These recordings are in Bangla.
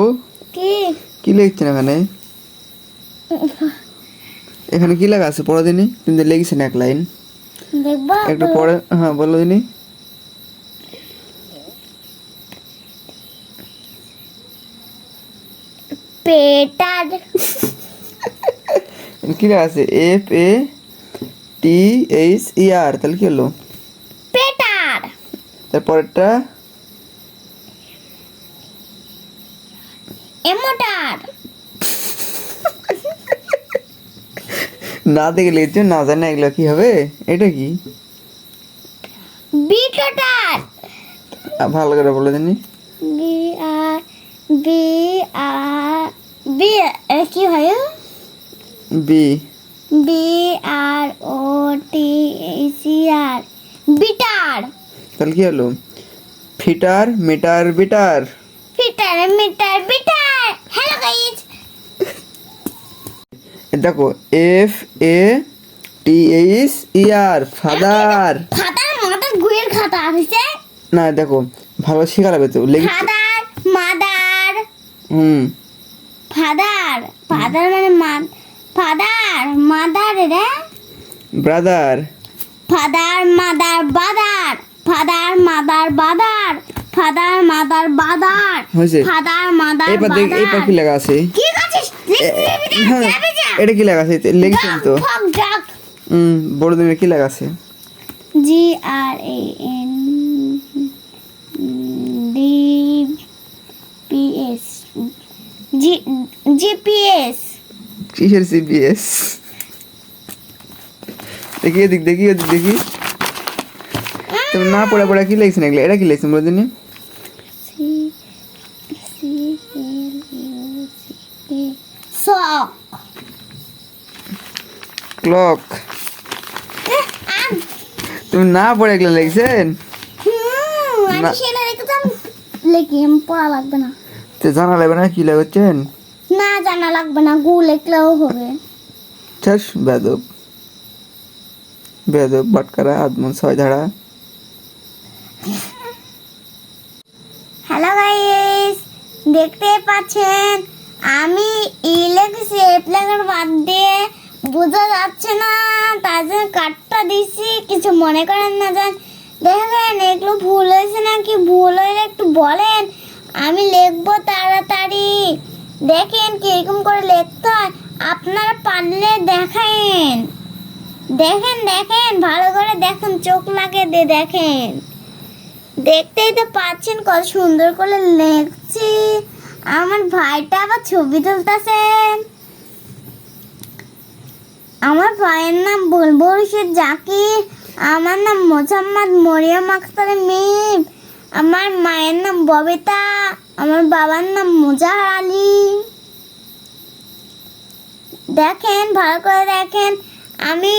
ও কি কি লিখছেন এখানে? এখানে কি লেখা আছে পড়ো দিনই? তুমি তো লিখেছেন এক লাইন, দেখবা একটু পড়ে হ্যাঁ বলো দিনই। পেটার কি লেখা আছে? FATHER, তাহলে কি হলো? পেটার তারপরেরটা এমোটার না দেখে লিখছো, না জানে এগুলো কি হবে? এটা কি? বিটোটার ভালো করে বলে দিনই। B R B R B কি হয় B B R O T C R bitter তাহলে কি হলো? Fitter meter bitter. Fitter meter bitter. Hello guys, দেখো FATHER, ফাদার। ফাদার মাদার গুয়ের খাতা আছে না দেখো ভালো শেখা লাগবে তো লিখে। ফাদার মাদার ফাদার ফাদার মানে ফাদার মাদার রে brother father mother brother father mother brother father mother brother হয়েছে। ফাদার মাদার এবার দেখ এবার কি লেখা আছে? কি করছিস হ্যাঁ, এটা কি লেখা আছে লিখছেন তো? বড় দিনের কি লেখা আছে? G R A N D P S GPS কিসের CPS? দেখি এদিক দেখি ওদিক দেখি। তুমি না পড়া পড়া কি লিখছেন এগুলো? এটা কি লিখছেন বড় দিনে? C C L U C sock clock. তুমি না পড়ে এগুলো লিখছেন? আমি সেটা রেখেছিলাম লিখি আমি পড়া লাগবে না তো জানা লাগবে না কি লাগাচ্ছেন? না জানা লাগবে না গু লিখলেও হবে চাস বেদব বেদব বাটকারা আদমন ছয় ধারা। হ্যালো গাইস, দেখতে পাচ্ছেন আমি লিখেছি প্লেগার বাদ দিয়ে বোঝা যাচ্ছে না, তার জন্য কাটটা দিছি। কিছু মনে করেন না, জান দেখেন এগুলো ভুল হয়েছে নাকি, ভুল হলে একটু বলেন, আমি লিখবো তাড়াতাড়ি। দেখেন কিরকম করে লিখতে হয়, আপনারা পারলে দেখায়েন। দেখেন দেখেন ভালো করে দেখেন, চোখ লাগিয়ে দিয়ে দেখেন। দেখতেই তো পাচ্ছেন কত সুন্দর করে লিখছি। আমার ভাইটা আবার ছবি তুলতেছেন। আমার ভাইয়ের নাম বুলবুল শেখ জাকির, আমার নাম মোহাম্মদ মরিয়ম আক্তার মিম, আমার মায়ের নাম ববিতা, আমার বাবার নাম মুজাহার আলী। দেখেন ভালো করে দেখেন, আমি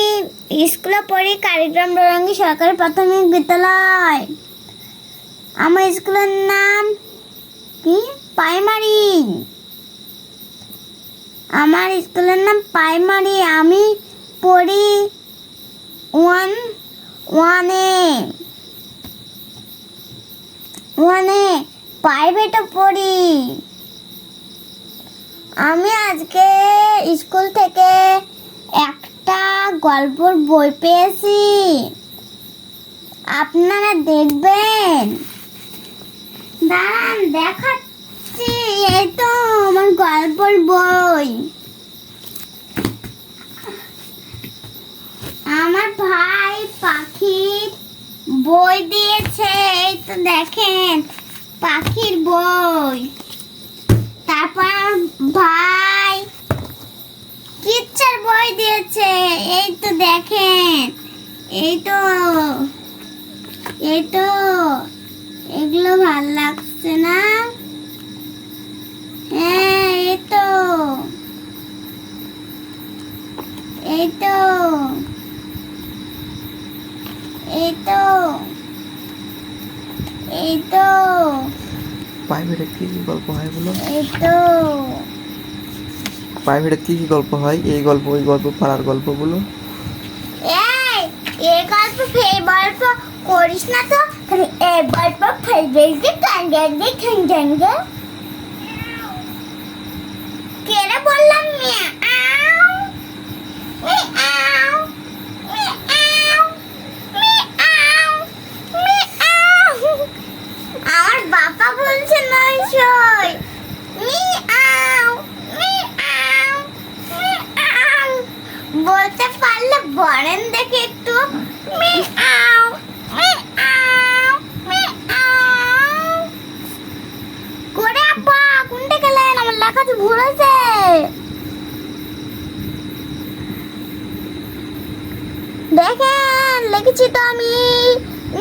স্কুলে পড়ি কারিগ্রাম রঙ্গি সরকারি প্রাথমিক বিদ্যালয়। আমার স্কুলের নাম কি? প্রাইমারি। আমার স্কুলের নাম প্রাইমারি। আমি পড়ি ওয়ানে প্রাইভেটে পড়ি। আমি আজকে স্কুল থেকে একটা গল্পের বই পেয়েছি, আপনারা দেখবেন। দাঁড়ান দেখাচ্ছি, এই তো আমার গল্পের বই। আমার ভাই পাখির বই দিয়েছে, এই তো দেখেন পাখির বই। তারপর ভাই কিচ্ছার বই দিয়েছে, এই তো দেখেন, এই তো এগুলো ভাল লাগছে না? হ্যাঁ এই তো এই তো প্রাইভেটে কি কি গল্প হয় বলো? এই তো প্রাইভেটে কি কি গল্প হয়? এই গল্প ওই গল্প পাড়ার গল্প বলো। এই গল্প ফের গল্প করিস না তো, এই গল্প ফের বেশি কান ঘুরেছে। দেখেন লিখেছি তো আমি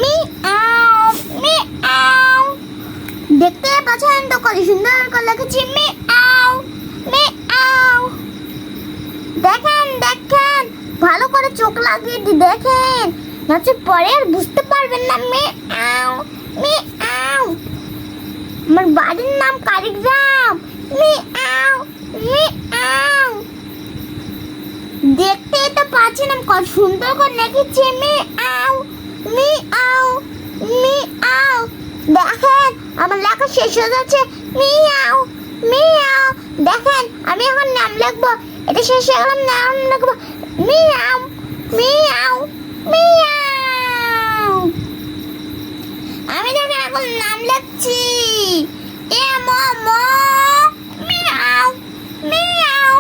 মিয়াও মিয়াও। দেখতে পাচ্ছেন তো কত সুন্দর করে লিখেছি মিয়াও মিয়াও। দেখেন দেখেন ভালো করে চোখ লাগিয়ে দেখেন, নচে পরে আর বুঝতে পারবেন না। মিয়াও মিয়াও। আমার বাড়ির নাম কালীগ্রাম। Miao Miao. দেখতে তো পাচ্ছেন আমি কত সুন্দর করে লিখেছি মিয়াও মিয়াও মিয়াও। দেখেন আমার লেখা শেষ হয়ে যাচ্ছে মিয়াও মিয়াও। দেখেন আমি এখন নাম লিখবো, এটা শেষ হয়ে গেলাম, নাম লিখবো মিয়াও মিয়াও মিয়াও। আমি দেখেন এখন নাম লিখছি এম ম মিয়াও মিয়াও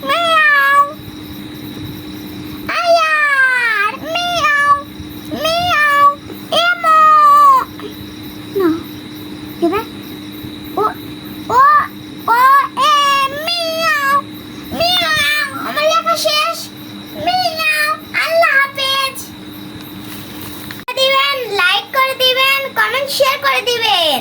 মিয়াও। আয়ার মিয়াও মিয়াও এমো না এবার ও ও ও এ মিয়াও মিয়াও। আমার লেখা শেষ মিয়াও। আল্লাহ হাফেজ। দিবেন, লাইক করে দিবেন, কমেন্ট শেয়ার করে দিবেন।